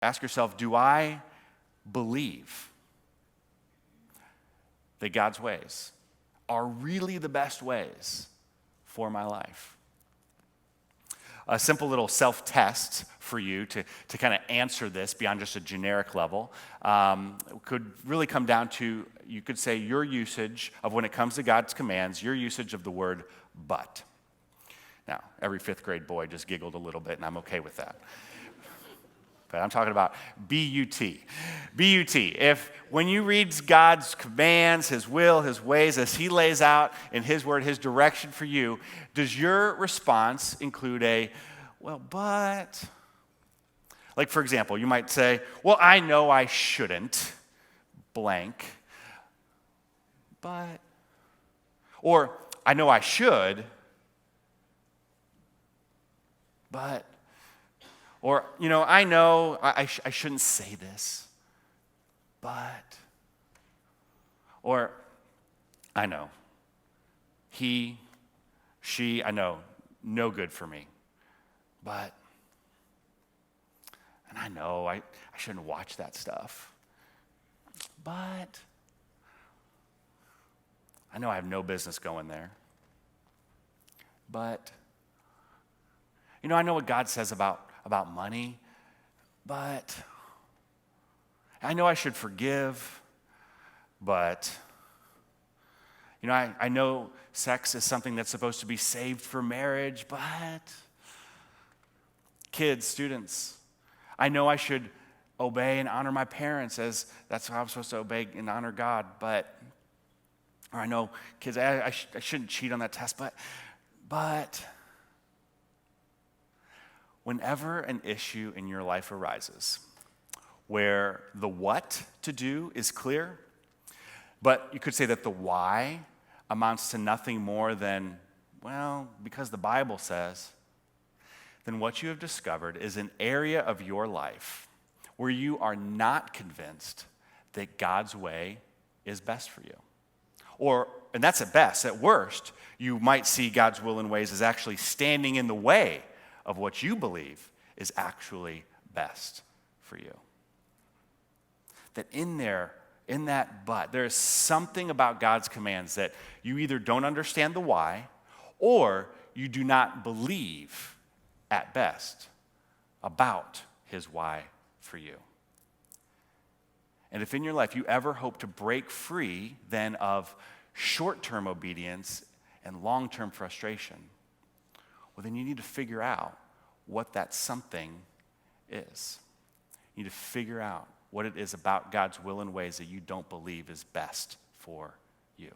Ask yourself, do I believe that God's ways are really the best ways for my life? A simple little self-test for you to kind of answer this beyond just a generic level could really come down to, you could say, your usage of, when it comes to God's commands, your usage of the word but. Now, every fifth grade boy just giggled a little bit, and I'm okay with that. But I'm talking about B-U-T. B-U-T. If when you read God's commands, his will, his ways, as he lays out in his word, his direction for you, does your response include a, well, but? Like, for example, you might say, well, I know I shouldn't, blank, but. Or, I know I should, but. Or, I know I shouldn't say this, but. Or, I know he, she, I know, no good for me, but. And I know I shouldn't watch that stuff, but. I know I have no business going there, but. I know what God says about money, but I know I should forgive, but I know sex is something that's supposed to be saved for marriage, but kids, students, I know I should obey and honor my parents as that's how I'm supposed to obey and honor God, but, or I know kids, I shouldn't cheat on that test, but whenever an issue in your life arises where the what to do is clear, but you could say that the why amounts to nothing more than, well, because the Bible says, then what you have discovered is an area of your life where you are not convinced that God's way is best for you. And that's at best. At worst, you might see God's will and ways as actually standing in the way of what you believe is actually best for you. That in that but, there is something about God's commands that you either don't understand the why, or you do not believe, at best, about his why for you. And if in your life you ever hope to break free then of short-term obedience and long-term frustration, well, then you need to figure out what that something is. You need to figure out what it is about God's will and ways that you don't believe is best for you.